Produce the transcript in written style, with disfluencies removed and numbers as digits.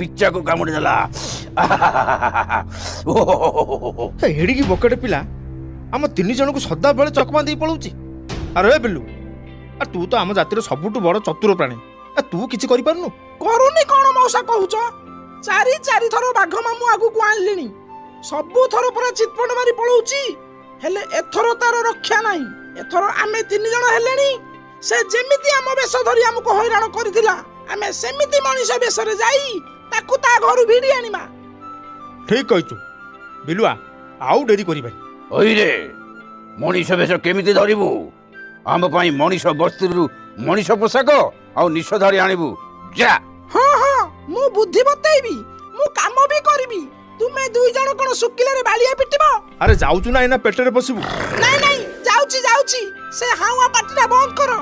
पिच्चा को कामुड़ी देला। एडिकी बकेट पिला आम तीन जन को सदा बेले चकमा दे पलाउची। अरे बिल्लू तू तो आम जातिर सबुठु बड़ चतुर प्राणी तू किछि करि पारनु? करूनी कौन मौसा कहूच? चारि चारि थर बाघ मामू आगु को आनलिनी, सबु थर पर चितपट मारी पलाउची। हेले एथर तार रक्षा नाही। एथर आमे तीन जन हेलेनी। से जेमिति आम बेश धरी हमको हैरान करथिला, आमे सेमिति मनीष बेश रे जाई ताकू ता घर भिड़ी आनिमा। ठीक कहिछु बिलुआ, आउ डेरी करिबानी। ओइ रे मनीष बेश केमिति धरिबु? आम पई मनीष बस्तिरु मनीष पोशाक आ निषधारी आनिबु जा। हाँ हाँ मु बुद्धि बतैबी, मु काम भी करबी। तुमे दुई जन कोन सुकिले रे बालिया पिटिबो? अरे जाउचु ना एना पेटरे पसिबु? नहीं नहीं जाउची जाउची, से हावा पाटीटा बंद करो।